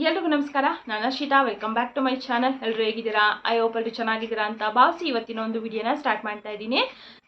ಎಲ್ರಿಗೂ ನಮಸ್ಕಾರ. ನಾನು Arshita. Welcome back to my channel. ಎಲ್ಲರೂ ಹೇಗಿದ್ದೀರಾ? ಐ ಹೋಪ್ ಎಲ್ಲರೂ ಚೆನ್ನಾಗಿದ್ದೀರಾ ಅಂತ ಭಾವಿಸಿ ಇವತ್ತಿನ ಒಂದು ವಿಡಿಯೋನ ಸ್ಟಾರ್ಟ್ ಮಾಡ್ತಾ ಇದ್ದೀನಿ.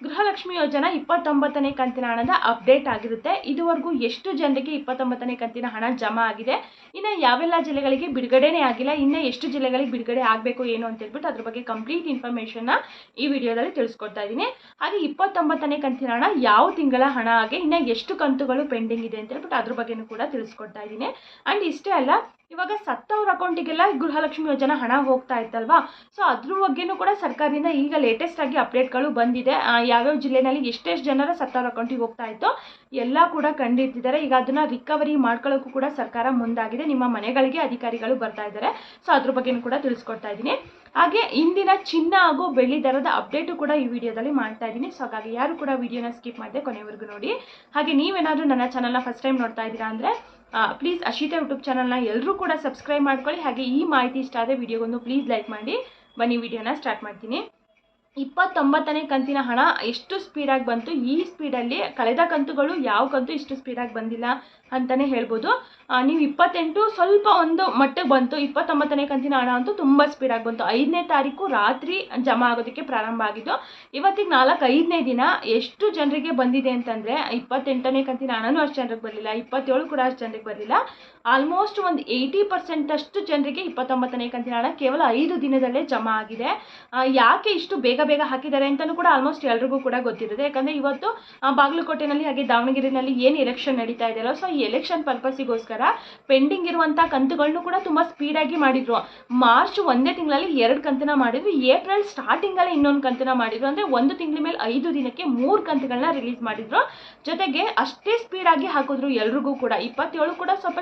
ಗೃಹಲಕ್ಷ್ಮಿ ಯೋಜನಾ 29ನೇ ಕಂತಿನ ಹಣದ ಅಪ್ಡೇಟ್ ಆಗಿರುತ್ತೆ. ಇದುವರೆಗೂ ಎಷ್ಟು ಜನರಿಗೆ 29ನೇ ಕಂತಿನ ಹಣ ಜಮಾ ಆಗಿದೆ, ಇನ್ನು ಯಾವೆಲ್ಲ ಜಿಲ್ಲೆಗಳಿಗೆ ಬಿಡುಗಡೆನೇ ಆಗಿಲ್ಲ, ಇನ್ನು ಎಷ್ಟು ಜಿಲ್ಲೆಗಳಿಗೆ ಬಿಡುಗಡೆ ಆಗಬೇಕು ಏನು ಅಂತ ಹೇಳ್ಬಿಟ್ಟು ಅದ್ರ ಬಗ್ಗೆ ಕಂಪ್ಲೀಟ್ ಇನ್ಫಾರ್ಮೇಷನ್ನ ಈ ವಿಡಿಯೋದಲ್ಲಿ ತಿಳಿಸ್ಕೊಡ್ತಾ ಇದ್ದೀನಿ. ಹಾಗೆ 29ನೇ ಕಂತಿನ ಹಣ ಯಾವ ತಿಂಗಳ ಹಣ ಹಾಗೆ ಇನ್ನು ಎಷ್ಟು ಕಂತುಗಳು ಪೆಂಡಿಂಗ್ ಇದೆ ಅಂತ ಹೇಳ್ಬಿಟ್ಟು ಅದ್ರ ಬಗ್ಗೆನೂ ಕೂಡ ತಿಳಿಸ್ಕೊಡ್ತಾ ಇದ್ದೀನಿ. ಆ್ಯಂಡ್ ಇಷ್ಟೇ ಅಲ್ಲ, ಇವಾಗ ಸತ್ತವ್ರ ಅಕೌಂಟಿಗೆಲ್ಲ ಗೃಹಲಕ್ಷ್ಮಿ ಯೋಜನಾ ಹಣ ಹೋಗ್ತಾ ಇತ್ತಲ್ವಾ, ಸೊ ಅದ್ರ ಬಗ್ಗೆನೂ ಕೂಡ ಸರ್ಕಾರದಿಂದ ಈಗ ಲೇಟೆಸ್ಟ್ ಆಗಿ ಅಪ್ಡೇಟ್ಗಳು ಬಂದಿದೆ. ಯಾವ್ಯಾವ ಜಿಲ್ಲೆನಲ್ಲಿ ಎಷ್ಟೆಷ್ಟು ಜನರ ಸತ್ತವ್ರ ಅಕೌಂಟಿಗೆ ಹೋಗ್ತಾ ಇತ್ತು ಎಲ್ಲ ಕೂಡ ಕಂಡಿಡ್ತಿದ್ದಾರೆ. ಈಗ ಅದನ್ನ ರಿಕವರಿ ಮಾಡ್ಕೊಳ್ಳೋಕ್ಕೂ ಕೂಡ ಸರ್ಕಾರ ಮುಂದಾಗಿದೆ. ನಿಮ್ಮ ಮನೆಗಳಿಗೆ ಅಧಿಕಾರಿಗಳು ಬರ್ತಾ ಇದ್ದಾರೆ. ಸೊ ಅದ್ರ ಬಗ್ಗೆನೂ ಕೂಡ ತಿಳಿಸ್ಕೊಡ್ತಾ ಇದ್ದೀನಿ. ಹಾಗೆ ಇಂದಿನ ಚಿನ್ನ ಹಾಗೂ ಬೆಳ್ಳಿ ದರದ ಅಪ್ಡೇಟು ಕೂಡ ಈ ವಿಡಿಯೋದಲ್ಲಿ ಮಾಡ್ತಾ ಇದ್ದೀನಿ. ಸೊ ಹಾಗಾಗಿ ಯಾರು ಕೂಡ ವಿಡಿಯೋನ ಸ್ಕಿಪ್ ಮಾಡದೆ ಕೊನೆವರೆಗೂ ನೋಡಿ. ಹಾಗೆ ನೀವೇನಾದರೂ ನನ್ನ ಚಾನಲ್ನ ಫಸ್ಟ್ ಟೈಮ್ ನೋಡ್ತಾ ಇದ್ದೀರಾ ಅಂದರೆ ಪ್ಲೀಸ್ ಅರ್ಷಿತಾ ಯೂಟ್ಯೂಬ್ ಚಾನಲ್ನ ಎಲ್ಲರೂ ಕೂಡ ಸಬ್ಸ್ಕ್ರೈಬ್ ಮಾಡ್ಕೊಳ್ಳಿ. ಹಾಗೆ ಈ ಮಾಹಿತಿ ಇಷ್ಟ ಆದರೆ ವಿಡಿಯೋಗೊಂದು ಪ್ಲೀಸ್ ಲೈಕ್ ಮಾಡಿ. ಬನ್ನಿ ವಿಡಿಯೋನ ಸ್ಟಾರ್ಟ್ ಮಾಡ್ತೀನಿ. 29ನೇ ಕಂತಿನ ಹಣ ಎಷ್ಟು ಸ್ಪೀಡಾಗಿ ಬಂತು, ಈ ಸ್ಪೀಡಲ್ಲಿ ಕಳೆದ ಕಂತುಗಳು ಯಾವ ಕಂತು ಇಷ್ಟು ಸ್ಪೀಡಾಗಿ ಬಂದಿಲ್ಲ ಅಂತಲೇ ಹೇಳ್ಬೋದು. ನೀವು 28 ಸ್ವಲ್ಪ ಒಂದು ಮಟ್ಟಿಗೆ ಬಂತು, 29ನೇ ಕಂತಿನ ಹಣ ಅಂತೂ ತುಂಬ ಸ್ಪೀಡಾಗಿ ಬಂತು. 5ನೇ ತಾರೀಕು ರಾತ್ರಿ ಜಮಾ ಆಗೋದಕ್ಕೆ ಪ್ರಾರಂಭ ಆಗಿದ್ದು, ಇವತ್ತಿಗೆ 4-5ನೇ ದಿನ ಎಷ್ಟು ಜನರಿಗೆ ಬಂದಿದೆ ಅಂತಂದರೆ 28ನೇ ಕಂತಿನ ಹಣನೂ ಅಷ್ಟು ಜನರಿಗೆ ಬರಲಿಲ್ಲ, 27 ಕೂಡ ಅಷ್ಟು ಜನರಿಗೆ ಬರಲಿಲ್ಲ. ಆಲ್ಮೋಸ್ಟ್ ಒಂದು 80% ಅಷ್ಟು ಜನರಿಗೆ 29ನೇ ಕಂತಿನ ಹಣ ಕೇವಲ 5 ದಿನದಲ್ಲೇ ಜಮಾ ಆಗಿದೆ. ಯಾಕೆ ಇಷ್ಟು ಬೇಗ ಹಾಕಿದ್ದಾರೆ ಅಂತಲೂ ಕೂಡ ಆಲ್ಮೋಸ್ಟ್ ಎಲ್ರಿಗೂ ಕೂಡ ಗೊತ್ತಿರುತ್ತೆ. ಯಾಕಂದರೆ ಇವತ್ತು ಬಾಗಲಕೋಟೆನಲ್ಲಿ ಹಾಗೆ ದಾವಣಗೆರೆಯಲ್ಲಿ ಏನು ಎಲೆಕ್ಷನ್ ನಡೀತಾ ಇದೆಯಲ್ಲ, ಸೊ ಈ ಎಲೆಕ್ಷನ್ ಪರ್ಪಸ್ಸಿಗೋಸ್ಕರ ಪೆಂಡಿಂಗ್ ಇರುವಂಥ ಕಂತುಗಳನ್ನು ಕೂಡ ತುಂಬ ಸ್ಪೀಡಾಗಿ ಮಾಡಿದ್ರು. ಮಾರ್ಚ್ 1ನೇ ತಿಂಗಳಲ್ಲಿ 2 ಕಂತನ್ನ ಮಾಡಿದ್ರು, ಏಪ್ರಿಲ್ ಸ್ಟಾರ್ಟಿಂಗಲ್ಲೇ ಇನ್ನೊಂದು ಕಂತನ್ನ ಮಾಡಿದ್ರು. ಅಂದರೆ ಒಂದು ತಿಂಗಳ ಮೇಲೆ 5 ದಿನಕ್ಕೆ 3 ಕಂತುಗಳನ್ನ ರಿಲೀಸ್ ಮಾಡಿದ್ರು. ಜೊತೆಗೆ ಅಷ್ಟೇ ಸ್ಪೀಡಾಗಿ ಹಾಕಿದ್ರು ಎಲ್ರಿಗೂ ಕೂಡ. 27 ಕೂಡ ಸ್ವಲ್ಪ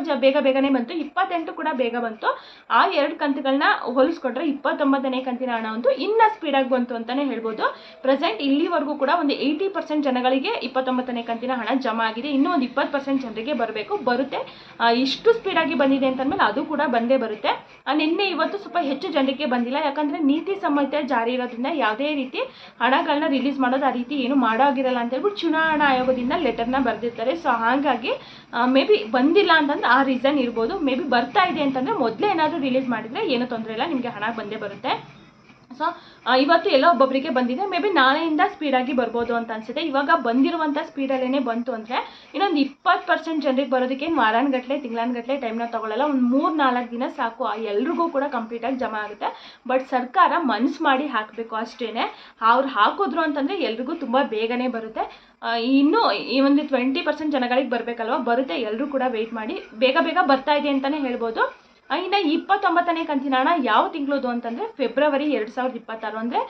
ಬೇಗನೆ ಬಂತು, 28 ಕೂಡ ಬೇಗ ಬಂತು. ಆ 2 ಕಂತುಗಳನ್ನ ಹೋಲಿಸ್ಕೊಂಡ್ರೆ 29ನೇ ಕಂತಿನ ಹಣ ಅಂತೂ ಇನ್ನೂ ಸ್ಪೀಡಾಗಿ ಬಂತು ಅಂತಲೇ ಹೇಳ್ಬೋದು. ಪ್ರೆಸೆಂಟ್ ಇಲ್ಲಿವರೆಗೂ ಕೂಡ ಒಂದು 80% ಜನಗಳಿಗೆ 29ನೇ ಕಂತಿನ ಹಣ ಜಮಾ ಆಗಿದೆ. ಇನ್ನೂ ಒಂದು 20% ಜನರಿಗೆ ಬರುತ್ತೆ. ಇಷ್ಟು ಸ್ಪೀಡಾಗಿ ಬಂದಿದೆ ಅಂತಂದ್ಮೇಲೆ ಅದು ಕೂಡ ಬಂದೇ ಬರುತ್ತೆ. ನಿನ್ನೆ ಇವತ್ತು ಸ್ವಲ್ಪ ಹೆಚ್ಚು ಜನರಿಗೆ ಬಂದಿಲ್ಲ, ಯಾಕಂದರೆ ನೀತಿ ಸಂಹಿತೆ ಜಾರಿ ಇರೋದ್ರಿಂದ ಯಾವುದೇ ರೀತಿ ಹಣಗಳನ್ನ ರಿಲೀಸ್ ಮಾಡೋದು ಆ ರೀತಿ ಏನು ಮಾಡೋಗಿರಲ್ಲ ಅಂತ ಹೇಳ್ಬಿಟ್ಟು ಚುನಾವಣಾ ಆಯೋಗದಿಂದ ಲೆಟರ್ನ ಬರೆದಿರ್ತಾರೆ. ಸೊ ಹಾಗಾಗಿ ಮೇ ಬಿ ಬಂದಿಲ್ಲ ಅಂತಂದ್ರೆ ಆ ರೀಸನ್ ಇರ್ಬೋದು. ಮೇ ಬಿ ಬರ್ತಾ ಇದೆ ಅಂತಂದರೆ ಮೊದಲೇ ಏನಾದರೂ ರಿಲೀಸ್ ಮಾಡಿದರೆ ಏನೂ ತೊಂದರೆ ಇಲ್ಲ, ನಿಮಗೆ ಹಣ ಬಂದೇ ಬರುತ್ತೆ. ಸೊ ಇವತ್ತು ಎಲ್ಲ ಒಬ್ಬೊಬ್ಬರಿಗೆ ಬಂದಿದೆ, ಮೇ ಬಿ ನಾಳೆಯಿಂದ ಸ್ಪೀಡಾಗಿ ಬರ್ಬೋದು ಅಂತ ಅನಿಸುತ್ತೆ. ಇವಾಗ ಬಂದಿರುವಂಥ ಸ್ಪೀಡಲ್ಲೇ ಬಂತು ಅಂದರೆ ಇನ್ನೊಂದು 20% ಜನರಿಗೆ ಬರೋದಕ್ಕೆ ವಾರಾನ್ಗಟ್ಟಲೆ ತಿಂಗಳಾನ್ಗಟ್ಟಲೆ ಟೈಮ್ನ ತೊಗೊಳ್ಳಲ್ಲ, ಒಂದು 3-4 ದಿನ ಸಾಕು, ಎಲ್ರಿಗೂ ಕೂಡ ಕಂಪ್ಲೀಟಾಗಿ ಜಮಾ ಆಗುತ್ತೆ. ಬಟ್ ಸರ್ಕಾರ ಮನ್ಸು ಮಾಡಿ ಹಾಕಬೇಕು ಅಷ್ಟೇ. ಅವ್ರು ಹಾಕಿದ್ರು ಅಂತಂದರೆ ಎಲ್ರಿಗೂ ತುಂಬ ಬೇಗನೆ ಬರುತ್ತೆ. ಇನ್ನೂ ಈ ಒಂದು 20% ಜನಗಳಿಗೆ ಬರಬೇಕಲ್ವ, ಬರುತ್ತೆ. ಎಲ್ಲರೂ ಕೂಡ ವೆಯ್ಟ್ ಮಾಡಿ, ಬೇಗ ಬರ್ತಾ ಇದೆ ಅಂತಲೇ ಹೇಳ್ಬೋದು. ಇನ್ನು 29ನೇ ಕಂತಿನ ಹಣ ಯಾವ ತಿಂಗಳದು ಅಂತಂದರೆ ಫೆಬ್ರವರಿ 2026, ಅಂದರೆ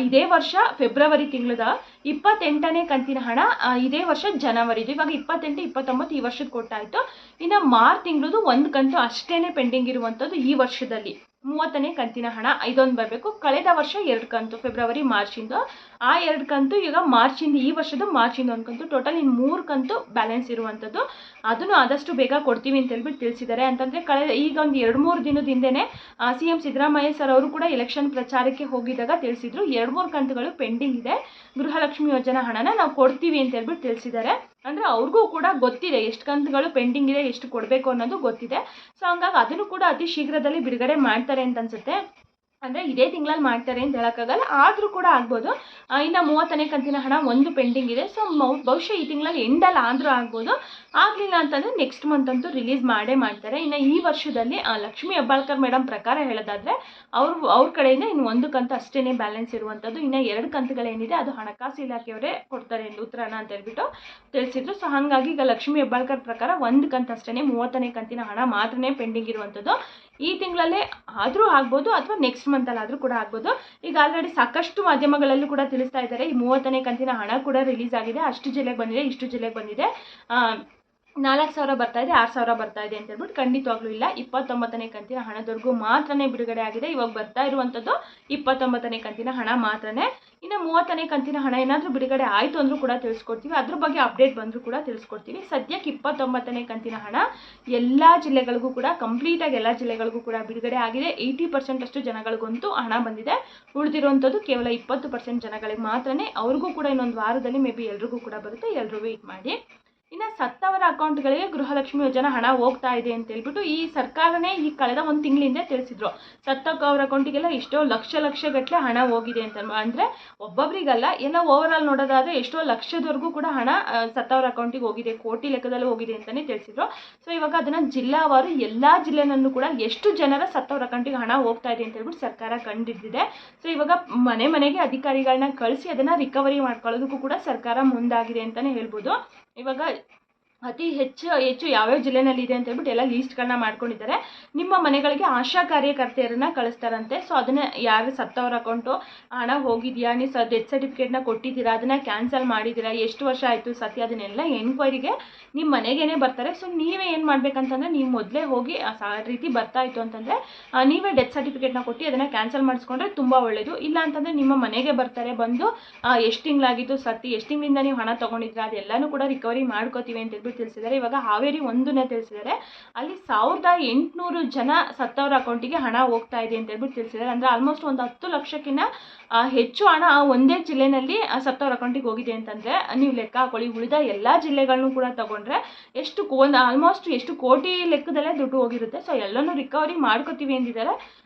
ಇದೇ ವರ್ಷ ಫೆಬ್ರವರಿ ತಿಂಗಳದ. 28ನೇ ಕಂತಿನ ಹಣ ಇದೇ ವರ್ಷ ಜನವರಿದು. ಇವಾಗ 28, 29 ಈ ವರ್ಷದ ಕೊಟ್ಟಾಯಿತು. ಇನ್ನು ಮಾರ್ಚ್ ತಿಂಗಳದು ಒಂದು ಕಂತು ಅಷ್ಟೇ ಪೆಂಡಿಂಗ್ ಇರುವಂಥದ್ದು ಈ ವರ್ಷದಲ್ಲಿ. 30ನೇ ಕಂತಿನ ಹಣ ಇದೊಂದು ಬರಬೇಕು. ಕಳೆದ ವರ್ಷ 2 ಕಂತು, ಫೆಬ್ರವರಿ ಮಾರ್ಚಿಂದು. ಆ 2 ಕಂತು ಈಗ ಮಾರ್ಚಿಂದ, ಈ ವರ್ಷದ ಮಾರ್ಚಿಂದ 1 ಕಂತು, ಟೋಟಲ್ ಇನ್ನು 3 ಕಂತು ಬ್ಯಾಲೆನ್ಸ್ ಇರುವಂಥದ್ದು. ಅದನ್ನು ಆದಷ್ಟು ಬೇಗ ಕೊಡ್ತೀವಿ ಅಂತ ಹೇಳ್ಬಿಟ್ಟು ತಿಳಿಸಿದ್ದಾರೆ. ಅಂತಂದರೆ ಈಗ ಒಂದು 2-3 ದಿನದ ಹಿಂದೆನೇ CM ಸಿದ್ದರಾಮಯ್ಯ ಸರ್ ಅವರು ಕೂಡ ಎಲೆಕ್ಷನ್ ಪ್ರಚಾರಕ್ಕೆ ಹೋಗಿದ್ದಾಗ ತಿಳಿಸಿದ್ರು, 2-3 ಕಂತುಗಳು ಪೆಂಡಿಂಗ್ ಇದೆ, ಗೃಹಲಕ್ಷ್ಮಿ ಯೋಜನಾ ಹಣನ ನಾವು ಕೊಡ್ತೀವಿ ಅಂತ ಹೇಳ್ಬಿಟ್ಟು ತಿಳಿಸಿದ್ದಾರೆ. ಅಂದರೆ ಅವ್ರಿಗೂ ಕೂಡ ಗೊತ್ತಿದೆ ಎಷ್ಟು ಕಂತುಗಳು ಪೆಂಡಿಂಗ್ ಇದೆ, ಎಷ್ಟು ಕೊಡಬೇಕು ಅನ್ನೋದು ಗೊತ್ತಿದೆ. ಸೊ ಹಂಗಾಗಿ ಅದನ್ನು ಕೂಡ ಅತಿ ಶೀಘ್ರದಲ್ಲಿ ಬಿಡುಗಡೆ ಮಾಡ್ತಾರೆ ಅಂತ ಅನ್ಸುತ್ತೆ. ಅಂದರೆ ಇದೇ ತಿಂಗಳಲ್ಲಿ ಮಾಡ್ತಾರೆ ಅಂತ ಹೇಳೋಕ್ಕಾಗಲ್ಲ, ಆದರೂ ಕೂಡ ಆಗ್ಬೋದು. ಇನ್ನು 30ನೇ ಕಂತಿನ ಹಣ ಒಂದು ಪೆಂಡಿಂಗ್ ಇದೆ. ಸೊ ಬಹುಶಃ ಈ ತಿಂಗಳಲ್ಲಿ ಎಂಡಲ್ಲಿ ಆದರೂ ಆಗ್ಬೋದು, ಆಗಲಿಲ್ಲ ಅಂತಂದರೆ ನೆಕ್ಸ್ಟ್ ಮಂತ್ ಅಂತೂ ರಿಲೀಸ್ ಮಾಡ್ತಾರೆ. ಇನ್ನು ಈ ವರ್ಷದಲ್ಲಿ ಲಕ್ಷ್ಮೀ ಹೆಬ್ಬಾಳ್ಕರ್ ಮೇಡಮ್ ಪ್ರಕಾರ ಹೇಳೋದಾದರೆ ಅವ್ರ ಕಡೆಯಿಂದ ಇನ್ನು 1 ಕಂತು ಅಷ್ಟೇ ಬ್ಯಾಲೆನ್ಸ್ ಇರುವಂಥದ್ದು. ಇನ್ನು 2 ಕಂತುಗಳೇನಿದೆ ಅದು ಹಣಕಾಸು ಇಲಾಖೆಯವರೇ ಕೊಡ್ತಾರೆ ಉತ್ತರನ ಅಂತ ಹೇಳ್ಬಿಟ್ಟು ತಿಳಿಸಿದ್ರು. ಸೊ ಹಾಗಾಗಿ ಈಗ ಲಕ್ಷ್ಮೀ ಹೆಬ್ಬಾಳ್ಕರ್ ಪ್ರಕಾರ 1 ಕಂತು ಅಷ್ಟೇ, 30ನೇ ಕಂತಿನ ಹಣ ಮಾತ್ರನೇ ಪೆಂಡಿಂಗ್ ಇರುವಂಥದ್ದು. ಈ ತಿಂಗಳಲ್ಲೇ ಆದರೂ ಆಗ್ಬೋದು ಅಥವಾ ನೆಕ್ಸ್ಟ್ ಮಂತಲ್ಲಾದರೂ ಕೂಡ ಆಗ್ಬೋದು. ಈಗ ಆಲ್ರೆಡಿ ಸಾಕಷ್ಟು ಮಾಧ್ಯಮಗಳಲ್ಲೂ ಕೂಡ ತಿಳಿಸ್ತಾ ಇದ್ದಾರೆ, ಈ 30ನೇ ಕಂತಿನ ಹಣ ಕೂಡ ರಿಲೀಸ್ ಆಗಿದೆ, ಅಷ್ಟು ಜಿಲ್ಲೆಗೆ ಬಂದಿದೆ, ಇಷ್ಟು ಜಿಲ್ಲೆಗೆ ಬಂದಿದೆ, 4,000 ಬರ್ತಾ ಇದೆ, 6,000 ಬರ್ತಾ ಇದೆ ಅಂತ ಹೇಳ್ಬಿಟ್ಟು ಖಂಡಿತವಾಗ್ಲೂ ಇಲ್ಲ. 29ನೇ ಕಂತಿನ ಹಣದವರೆಗೂ ಮಾತ್ರನೇ ಬಿಡುಗಡೆ ಆಗಿದೆ. ಇವಾಗ ಬರ್ತಾ ಇರುವಂಥದ್ದು 29ನೇ ಕಂತಿನ ಹಣ ಮಾತ್ರನೇ. ಇನ್ನು 30ನೇ ಕಂತಿನ ಹಣ ಏನಾದರೂ ಬಿಡುಗಡೆ ಆಯಿತು ಅಂದರೂ ಕೂಡ ತಿಳಿಸ್ಕೊಡ್ತೀವಿ, ಅದ್ರ ಬಗ್ಗೆ ಅಪ್ಡೇಟ್ ಬಂದರೂ ಕೂಡ ತಿಳಿಸ್ಕೊಡ್ತೀವಿ. ಸದ್ಯಕ್ಕೆ 29ನೇ ಕಂತಿನ ಹಣ ಎಲ್ಲ ಜಿಲ್ಲೆಗಳಿಗೂ ಕೂಡ ಕಂಪ್ಲೀಟಾಗಿ ಎಲ್ಲ ಜಿಲ್ಲೆಗಳಿಗೂ ಕೂಡ ಬಿಡುಗಡೆ ಆಗಿದೆ. 80% ಅಷ್ಟು ಜನಗಳಿಗಂತೂ ಹಣ ಬಂದಿದೆ. ಉಳಿದಿರುವಂಥದ್ದು ಕೇವಲ 20% ಜನಗಳಿಗೆ ಮಾತ್ರನೇ. ಅವ್ರಿಗೂ ಕೂಡ ಇನ್ನೊಂದು ವಾರದಲ್ಲಿ ಮೇ ಬಿ ಎಲ್ರಿಗೂ ಕೂಡ ಬರುತ್ತೆ, ಎಲ್ಲರೂ ವೆಯ್ಟ್ ಮಾಡಿ. ಇನ್ನು ಸತ್ತವರ ಅಕೌಂಟ್ಗಳಿಗೆ ಗೃಹಲಕ್ಷ್ಮಿ ಯೋಜನಾ ಹಣ ಹೋಗ್ತಾ ಇದೆ ಅಂತ ಹೇಳ್ಬಿಟ್ಟು ಈ ಸರ್ಕಾರನೇ ಈ ಕಳೆದ ಒಂದು ತಿಂಗಳಿಂದ ತಿಳಿಸಿದ್ರು. ಸತ್ತವರ ಅಕೌಂಟಿಗೆಲ್ಲ ಎಷ್ಟೋ ಲಕ್ಷ ಗಟ್ಟಲೆ ಹಣ ಹೋಗಿದೆ ಅಂತ. ಅಂದರೆ ಒಬ್ಬೊಬ್ಬರಿಗಲ್ಲ, ಎಲ್ಲ ಓವರ್ ಆಲ್ ನೋಡೋದಾದರೆ ಎಷ್ಟೋ ಲಕ್ಷದವರೆಗೂ ಕೂಡ ಹಣ ಸತ್ತವರ ಅಕೌಂಟಿಗೆ ಹೋಗಿದೆ, ಕೋಟಿ ಲೆಕ್ಕದಲ್ಲಿ ಹೋಗಿದೆ ಅಂತಲೇ ತಿಳಿಸಿದ್ರು. ಸೊ ಇವಾಗ ಅದನ್ನು ಜಿಲ್ಲಾವಾರು ಎಲ್ಲ ಜಿಲ್ಲೆನಲ್ಲೂ ಕೂಡ ಎಷ್ಟು ಜನರ ಸತ್ತವರ ಅಕೌಂಟಿಗೆ ಹಣ ಹೋಗ್ತಾ ಇದೆ ಅಂತ ಹೇಳ್ಬಿಟ್ಟು ಸರ್ಕಾರ ಕಂಡಿದ್ದಿದೆ. ಸೊ ಇವಾಗ ಮನೆಗೆ ಅಧಿಕಾರಿಗಳನ್ನ ಕಳಿಸಿ ಅದನ್ನು ರಿಕವರಿ ಮಾಡ್ಕೊಳ್ಳೋದಕ್ಕೂ ಕೂಡ ಸರ್ಕಾರ ಮುಂದಾಗಿದೆ ಅಂತಲೇ ಹೇಳ್ಬೋದು. ಇವಾಗ ಅತಿ ಹೆಚ್ಚು ಯಾವ್ಯಾವ ಜಿಲ್ಲೆನಲ್ಲಿ ಇದೆ ಅಂತ ಹೇಳ್ಬಿಟ್ಟು ಎಲ್ಲ ಲೀಸ್ಟ್ಗಳನ್ನ ಮಾಡ್ಕೊಂಡಿದ್ದಾರೆ. ನಿಮ್ಮ ಮನೆಗಳಿಗೆ ಆಶಾ ಕಾರ್ಯಕರ್ತೆಯರನ್ನ ಕಳಿಸ್ತಾರಂತೆ. ಸೊ ಅದನ್ನ ಯಾರು ಸತ್ತವರ ಅಕೌಂಟು ಹಣ ಹೋಗಿದೆಯಾ, ನೀವು ಡೆತ್ ಸರ್ಟಿಫಿಕೇಟ್ನ ಕೊಟ್ಟಿದ್ದೀರಾ, ಅದನ್ನು ಕ್ಯಾನ್ಸಲ್ ಮಾಡಿದ್ದೀರಾ, ಎಷ್ಟು ವರ್ಷ ಆಯಿತು ಸತ್ಯ, ಅದನ್ನೆಲ್ಲ ಎನ್ಕ್ವೈರಿಗೆ ನಿಮ್ಮ ಮನೆಗೇ ಬರ್ತಾರೆ. ಸೊ ನೀವೇ ಏನು ಮಾಡಬೇಕಂತಂದರೆ, ನೀವು ಮೊದಲೇ ಹೋಗಿ ಆ ರೀತಿ ಬರ್ತಾ ಇತ್ತು ಅಂತಂದರೆ ನೀವೇ ಡೆತ್ ಸರ್ಟಿಫಿಕೇಟ್ನ ಕೊಟ್ಟು ಅದನ್ನು ಕ್ಯಾನ್ಸಲ್ ಮಾಡಿಸ್ಕೊಂಡ್ರೆ ತುಂಬ ಒಳ್ಳೆಯದು. ಇಲ್ಲ ಅಂತಂದರೆ ನಿಮ್ಮ ಮನೆಗೆ ಬರ್ತಾರೆ, ಬಂದು ಎಷ್ಟು ತಿಂಗಳಾಗಿತ್ತು ಸತ್ತಿ, ಎಷ್ಟು ತಿಂಗಳಿಂದ ನೀವು ಹಣ ತೊಗೊಂಡಿದ್ದೀರಾ, ಅದೆಲ್ಲನೂ ಕೂಡ ರಿಕವರಿ ಮಾಡ್ಕೋತೀವಿ ಅಂತ ಹೇಳ್ಬಿಟ್ಟು ತಿಳಿಸಿದ್ದಾರೆ. ಇವಾಗ ಹಾವೇರಿ ಒಂದನ್ನೇ ತಿಳಿಸಿದ್ದಾರೆ, ಅಲ್ಲಿ 1800 ಜನ ಸತ್ತವರ ಅಕೌಂಟಿಗೆ ಹಣ ಹೋಗ್ತಾ ಇದೆ ಅಂತ ಹೇಳ್ಬಿಟ್ಟು ತಿಳಿಸಿದ್ದಾರೆ. ಅಂದರೆ ಆಲ್ಮೋಸ್ಟ್ ಒಂದು 10 ಲಕ್ಷಕ್ಕಿಂತ ಹೆಚ್ಚು ಹಣ ಒಂದೇ ಜಿಲ್ಲೆನಲ್ಲಿ ಸತ್ತವರ ಅಕೌಂಟಿಗೆ ಹೋಗಿದೆ ಅಂತಂದರೆ ನೀವು ಲೆಕ್ಕ ಹಾಕೊಳ್ಳಿ. ಉಳಿದ ಎಲ್ಲ ಜಿಲ್ಲೆಗಳನ್ನು ಕೂಡ ತಗೊಂಡ್ರೆ ಆಲ್ಮೋಸ್ಟ್ ಎಷ್ಟು ಕೋಟಿ ಲೆಕ್ಕದಲ್ಲೇ ದುಡ್ಡು ಹೋಗಿರುತ್ತೆ. ಸೊ ಎಲ್ಲನೂ ರಿಕವರಿ ಮಾಡ್ಕೋತೀವಿ ಅಂದಿದ್ದಾರೆ.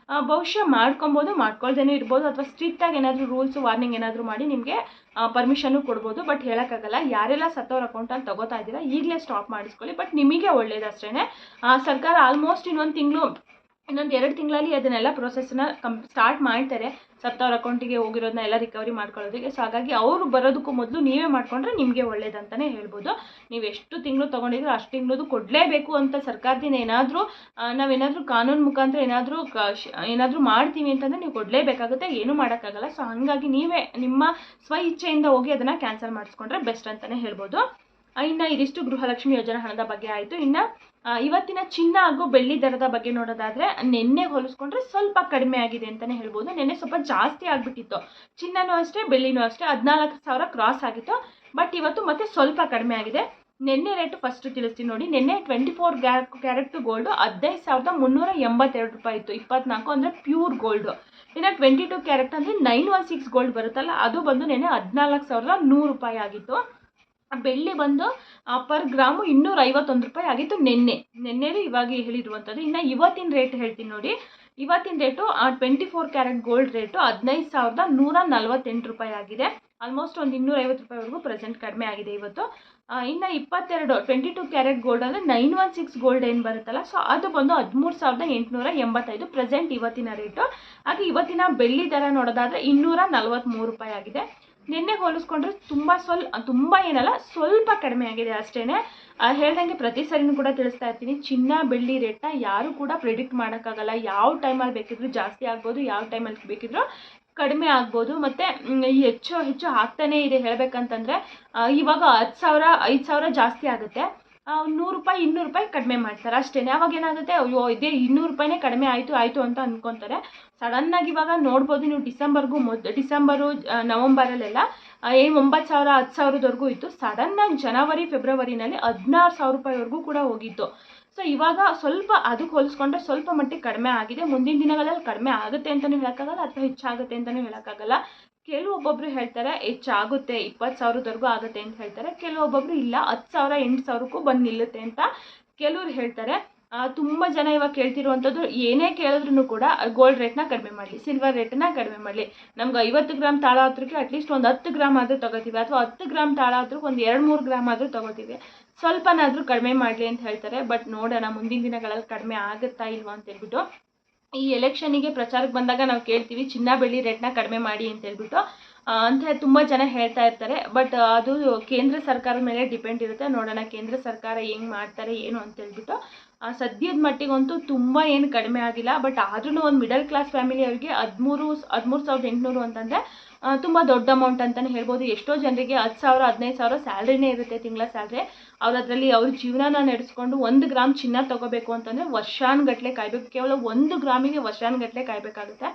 ಬಹುಶಃ ಮಾಡ್ಕೊಬೋದು, ಮಾಡ್ಕೊಳ್ದೇನೆ ಇರ್ಬೋದು, ಅಥವಾ ಸ್ಟ್ರಿಕ್ಟಾಗಿ ಏನಾದರೂ ರೂಲ್ಸು ವಾರ್ನಿಂಗ್ ಏನಾದರೂ ಮಾಡಿ ನಿಮಗೆ ಪರ್ಮಿಷನ್ನು ಕೊಡ್ಬೋದು. ಬಟ್ ಹೇಳೋಕ್ಕಾಗಲ್ಲ. ಯಾರೆಲ್ಲ ಸತ್ತವರ ಅಕೌಂಟಲ್ಲಿ ತಗೋತಾ ಇದ್ದೀರಾ ಈಗಲೇ ಸ್ಟಾಪ್ ಮಾಡಿಸ್ಕೊಳ್ಳಿ. ಬಟ್ ನಿಮಗೆ ಒಳ್ಳೇದು ಅಷ್ಟೇ. ಸರ್ಕಾರ ಆಲ್ಮೋಸ್ಟ್ ಇನ್ನೊಂದು 2 ತಿಂಗಳಲ್ಲಿ ಅದನ್ನೆಲ್ಲ ಪ್ರೊಸೆಸ್ನ ಸ್ಟಾರ್ಟ್ ಮಾಡ್ತಾರೆ, ಸತ್ತವರ ಅಕೌಂಟಿಗೆ ಹೋಗಿರೋದನ್ನ ಎಲ್ಲ ರಿಕವರಿ ಮಾಡ್ಕೊಳ್ಳೋದಕ್ಕೆ. ಸೊ ಹಾಗಾಗಿ ಅವರು ಬರೋದಕ್ಕೂ ಮೊದಲು ನೀವೇ ಮಾಡಿಕೊಂಡ್ರೆ ನಿಮಗೆ ಒಳ್ಳೇದಂತಲೇ ಹೇಳ್ಬೋದು. ನೀವು ಎಷ್ಟು ತಿಂಗಳು ತೊಗೊಂಡಿದ್ರು ಅಷ್ಟು ತಿಂಗಳದು ಕೊಡಲೇಬೇಕು ಅಂತ ಸರ್ಕಾರದಿಂದ ನಾವೇನಾದರೂ ಕಾನೂನು ಮುಖಾಂತರ ಏನಾದರೂ ಮಾಡ್ತೀವಿ ಅಂತಂದರೆ ನೀವು ಕೊಡಲೇಬೇಕಾಗುತ್ತೆ, ಏನೂ ಮಾಡೋಕ್ಕಾಗಲ್ಲ. ಸೊ ಹಾಗಾಗಿ ನೀವೇ ನಿಮ್ಮ ಸ್ವ ಇಚ್ಛೆಯಿಂದ ಹೋಗಿ ಅದನ್ನು ಕ್ಯಾನ್ಸಲ್ ಮಾಡಿಸ್ಕೊಂಡ್ರೆ ಬೆಸ್ಟ್ ಅಂತಲೇ ಹೇಳ್ಬೋದು. ಇನ್ನು ಇದಿಷ್ಟು ಗೃಹಲಕ್ಷ್ಮಿ ಯೋಜನಾ ಹಣದ ಬಗ್ಗೆ ಆಯಿತು. ಇನ್ನು ಇವತ್ತಿನ ಚಿನ್ನ ಹಾಗೂ ಬೆಳ್ಳಿ ದರದ ಬಗ್ಗೆ ನೋಡೋದಾದರೆ ನಿನ್ನೆ ಹೋಲಿಸ್ಕೊಂಡ್ರೆ ಸ್ವಲ್ಪ ಕಡಿಮೆ ಆಗಿದೆ ಅಂತಲೇ ಹೇಳ್ಬೋದು. ನಿನ್ನೆ ಸ್ವಲ್ಪ ಜಾಸ್ತಿ ಆಗಿಬಿಟ್ಟಿತ್ತು, ಚಿನ್ನನೂ ಅಷ್ಟೇ ಬೆಳ್ಳಿನೂ ಅಷ್ಟೇ 14,000 ಕ್ರಾಸ್ ಆಗಿತ್ತು. ಬಟ್ ಇವತ್ತು ಮತ್ತೆ ಸ್ವಲ್ಪ ಕಡಿಮೆ ಆಗಿದೆ. ನಿನ್ನೆ ರೇಟು ಫಸ್ಟ್ ತಿಳಿಸ್ತೀನಿ ನೋಡಿ. ನಿನ್ನೆ 24 ಕ್ಯಾರೆಟ್ ಗೋಲ್ಡು 15,382 ರೂಪಾಯಿ ಇತ್ತು, 24 ಅಂದರೆ ಪ್ಯೂರ್ ಗೋಲ್ಡು. ಇನ್ನು 22 ಕ್ಯಾರೆಟ್ ಅಂದರೆ 916 ಗೋಲ್ಡ್ ಬರುತ್ತಲ್ಲ, ಅದು ಬಂದು ನಿನ್ನೆ 14,100 ರೂಪಾಯಿ ಆಗಿತ್ತು. ಬೆಳ್ಳಿ ಬಂದು ಪರ್ ಗ್ರಾಮು 251 ರೂಪಾಯಿ ಆಗಿತ್ತು ನಿನ್ನೆದು ಇವಾಗ ಹೇಳಿರುವಂಥದ್ದು. ಇನ್ನು ಇವತ್ತಿನ ರೇಟ್ ಹೇಳ್ತೀನಿ ನೋಡಿ. ಇವತ್ತಿನ ರೇಟು 24 ಕ್ಯಾರೆಟ್ ಗೋಲ್ಡ್ ರೇಟು 15,148 ರೂಪಾಯಿ ಆಗಿದೆ. ಆಲ್ಮೋಸ್ಟ್ ಒಂದು 250 ರೂಪಾಯಿವರೆಗೂ ಪ್ರೆಸೆಂಟ್ ಕಡಿಮೆ ಆಗಿದೆ ಇವತ್ತು. ಇನ್ನು 22 ಕ್ಯಾರೆಟ್ ಗೋಲ್ಡ್ ಅಂದರೆ 916 ಗೋಲ್ಡ್ ಏನು ಬರುತ್ತಲ್ಲ, ಸೊ ಅದು ಬಂದು 13,885 ಪ್ರೆಸೆಂಟ್ ಇವತ್ತಿನ ರೇಟು. ಹಾಗೆ ಇವತ್ತಿನ ಬೆಳ್ಳಿ ದರ ನೋಡೋದಾದರೆ 243 ರೂಪಾಯಿ ಆಗಿದೆ. ನಿನ್ನೆ ಹೋಲಿಸ್ಕೊಂಡ್ರೆ ತುಂಬ ಏನಲ್ಲ, ಸ್ವಲ್ಪ ಕಡಿಮೆ ಆಗಿದೆ ಅಷ್ಟೇ. ಹೇಳ್ದಂಗೆ ಪ್ರತಿ ಸರಿನೂ ಕೂಡ ತಿಳಿಸ್ತಾ ಇರ್ತೀನಿ, ಚಿನ್ನ ಬೆಳ್ಳಿ ರೇಟ್ನ ಯಾರು ಕೂಡ ಪ್ರಿಡಿಕ್ಟ್ ಮಾಡೋಕ್ಕಾಗಲ್ಲ. ಯಾವ ಟೈಮಲ್ಲಿ ಬೇಕಿದ್ರೂ ಜಾಸ್ತಿ ಆಗ್ಬೋದು, ಯಾವ ಟೈಮಲ್ಲಿ ಬೇಕಿದ್ರೂ ಕಡಿಮೆ ಆಗ್ಬೋದು. ಮತ್ತು ಹೆಚ್ಚು ಆಗ್ತಾನೇ ಇದೆ. ಹೇಳಬೇಕಂತಂದರೆ ಇವಾಗ 10,000 5,000 ಜಾಸ್ತಿ ಆಗುತ್ತೆ, 100 ರೂಪಾಯಿ 200 ರೂಪಾಯಿ ಕಡಿಮೆ ಮಾಡ್ತಾರೆ ಅಷ್ಟೇ. ಅವಾಗ ಏನಾಗುತ್ತೆ, ಅಯ್ಯೋ ಇದೇ 200 ರೂಪಾಯಿನೇ ಕಡಿಮೆ ಆಯಿತು ಅಂತ ಅಂದ್ಕೊತಾರೆ. ಸಡನ್ನಾಗಿ ಇವಾಗ ನೋಡ್ಬೋದು ನೀವು, ಡಿಸೆಂಬರು ನವಂಬರಲ್ಲೆಲ್ಲ 9,000 10,000ವರೆಗೂ ಇತ್ತು. ಸಡನ್ನಾಗಿ ಜನವರಿ ಫೆಬ್ರವರಿನಲ್ಲಿ 16,000 ರೂಪಾಯಿವರೆಗೂ ಕೂಡ ಹೋಗಿತ್ತು. ಸೊ ಇವಾಗ ಸ್ವಲ್ಪ ಅದಕ್ಕೆ ಹೋಲಿಸ್ಕೊಂಡ್ರೆ ಸ್ವಲ್ಪ ಮಟ್ಟಿಗೆ ಕಡಿಮೆ ಆಗಿದೆ. ಮುಂದಿನ ದಿನಗಳಲ್ಲಿ ಕಡಿಮೆ ಆಗುತ್ತೆ ಅಂತಲೂ ಹೇಳೋಕ್ಕಾಗಲ್ಲ, ಅಥವಾ ಹೆಚ್ಚಾಗುತ್ತೆ ಅಂತಲೂ ಹೇಳೋಕ್ಕಾಗಲ್ಲ. ಕೆಲವೊಬ್ಬೊಬ್ರು ಹೇಳ್ತಾರೆ ಹೆಚ್ಚಾಗುತ್ತೆ, 20,000ವರೆಗೂ ಆಗುತ್ತೆ ಅಂತ ಹೇಳ್ತಾರೆ. ಕೆಲವೊಬ್ಬೊಬ್ರು ಇಲ್ಲ 10,000 8,000ಕ್ಕೂ ಬಂದು ನಿಲ್ಲುತ್ತೆ ಅಂತ ಕೆಲವ್ರು ಹೇಳ್ತಾರೆ. ತುಂಬ ಜನ ಇವಾಗ ಕೇಳ್ತಿರುವಂಥದ್ದು, ಏನೇ ಕೇಳಿದ್ರು ಕೂಡ ಗೋಲ್ಡ್ ರೇಟ್ನ ಕಡಿಮೆ ಮಾಡಲಿ, ಸಿಲ್ವರ್ ರೇಟನ್ನ ಕಡಿಮೆ ಮಾಡಲಿ. ನಮ್ಗೆ 50 ಗ್ರಾಮ್ ತಾಳ ಹತ್ರಕ್ಕೆ ಅಟ್ಲೀಸ್ಟ್ ಒಂದು 10 ಗ್ರಾಮ್ ಆದರೂ ತೊಗೋತೀವಿ, ಅಥವಾ 10 ಗ್ರಾಮ್ ತಾಳ ಹತ್ರಕ್ಕೆ ಒಂದು 2-3 ಗ್ರಾಮ್ ಆದರೂ ತೊಗೋತೀವಿ, ಸ್ವಲ್ಪನಾದರೂ ಕಡಿಮೆ ಮಾಡಲಿ ಅಂತ ಹೇಳ್ತಾರೆ. ಬಟ್ ನೋಡೋಣ ಮುಂದಿನ ದಿನಗಳಲ್ಲಿ ಕಡಿಮೆ ಆಗುತ್ತಾ ಇಲ್ವಾ ಅಂತ ಹೇಳ್ಬಿಟ್ಟು. ಈ ಎಲೆಕ್ಷನಿಗೆ ಪ್ರಚಾರಕ್ಕೆ ಬಂದಾಗ ನಾವು ಕೇಳ್ತೀವಿ ಚಿನ್ನ ಬೆಳ್ಳಿ ರೇಟ್ನ ಕಡಿಮೆ ಮಾಡಿ ಅಂತ ಹೇಳ್ಬಿಟ್ಟು ಅಂತ ತುಂಬ ಜನ ಹೇಳ್ತಾ ಇರ್ತಾರೆ. ಬಟ್ ಅದು ಕೇಂದ್ರ ಸರ್ಕಾರದ ಮೇಲೆ ಡಿಪೆಂಡ್ ಇರುತ್ತೆ. ನೋಡೋಣ ಕೇಂದ್ರ ಸರ್ಕಾರ ಹೆಂಗೆ ಮಾಡ್ತಾರೆ ಏನು ಅಂತ ಹೇಳ್ಬಿಟ್ಟು. ಸದ್ಯದ ಮಟ್ಟಿಗಂತೂ ತುಂಬ ಏನು ಕಡಿಮೆ ಆಗಿಲ್ಲ. ಬಟ್ ಆದ್ರೂ ಒಂದು ಮಿಡಲ್ ಕ್ಲಾಸ್ ಫ್ಯಾಮಿಲಿಯವರಿಗೆ 13,800 ಅಂತಂದರೆ ತುಂಬ ದೊಡ್ಡ ಅಮೌಂಟ್ ಅಂತಲೇ ಹೇಳ್ಬೋದು. ಎಷ್ಟೋ ಜನರಿಗೆ 10,000 15,000 ಸ್ಯಾಲ್ರಿನೇ ಇರುತ್ತೆ, ತಿಂಗಳ ಸ್ಯಾಲ್ರಿ. ಅದರಲ್ಲಿ ಅವ್ರ ಜೀವನನ ನಡೆಸ್ಕೊಂಡು 1 ಗ್ರಾಮ್ ಚಿನ್ನ ತೊಗೋಬೇಕು ಅಂತಂದರೆ ವರ್ಷಾನುಗಟ್ಟಲೆ ಕಾಯಬೇಕು. ಕೇವಲ 1 ಗ್ರಾಮಿಗೆ ವರ್ಷಾನುಗಟ್ಟಲೆ ಕಾಯಬೇಕಾಗುತ್ತೆ.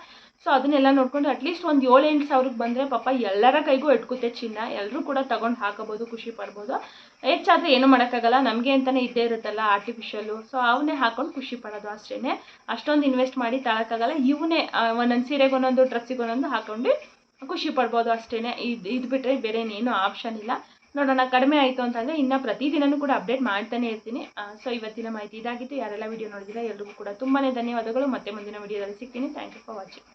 ಸೊ ಅದನ್ನೆಲ್ಲ ನೋಡಿಕೊಂಡು ಅಟ್ಲೀಸ್ಟ್ ಒಂದು 7-8 ಸಾವಿರಕ್ಕೆ ಬಂದರೆ ಪಾಪ ಎಲ್ಲರ ಕೈಗೂ ಎಟ್ಕುತ್ತೆ ಚಿನ್ನ, ಎಲ್ಲರೂ ಕೂಡ ತೊಗೊಂಡು ಹಾಕೋಬೋದು, ಖುಷಿ ಪಡ್ಬೋದು. ಹೆಚ್ಚಾದರೆ ಏನೂ ಮಾಡೋಕ್ಕಾಗಲ್ಲ, ನಮಗೆ ಅಂತಲೇ ಇದ್ದೇ ಇರುತ್ತಲ್ಲ ಆರ್ಟಿಫಿಷಿಯಲ್ಲು. ಸೊ ಅವನ್ನೇ ಹಾಕೊಂಡು ಖುಷಿ ಪಡೋದು ಅಷ್ಟೇ. ಅಷ್ಟೊಂದು ಇನ್ವೆಸ್ಟ್ ಮಾಡಿ ತಾಳೋಕ್ಕಾಗಲ್ಲ. ಇವನ್ನೇ ಒಂದೊಂದು ಸೀರೆಗೆ ಒಂದೊಂದು ಡ್ರೆಸ್ಸಿಗೆ ಒಂದೊಂದು ಹಾಕೊಂಡು ಖುಷಿ ಪಡ್ಬೋದು ಅಷ್ಟೇ. ಇದು ಬಿಟ್ಟರೆ ಬೇರೆ ಇನ್ನೇನು ಆಪ್ಷನ್ ಇಲ್ಲ. ನೋಡೋಣ. ಕಡಿಮೆ ಆಯಿತು ಅಂತಂದರೆ ಇನ್ನು ಪ್ರತಿದಿನವೂ ಕೂಡ ಅಪ್ಡೇಟ್ ಮಾಡ್ತಾನೆ ಇರ್ತೀನಿ. ಸೊ ಇವತ್ತಿನ ಮಾಹಿತಿ ಇದಾಗಿತ್ತು. ಯಾರೆಲ್ಲ ವಿಡಿಯೋ ನೋಡಿದ್ದೀರಾ ಎಲ್ರಿಗೂ ಕೂಡ ತುಂಬಾ ಧನ್ಯವಾದಗಳು. ಮತ್ತೆ ಮುಂದಿನ ವಿಡಿಯೋದಲ್ಲಿ ಸಿಗ್ತೀನಿ. Thank you for watching.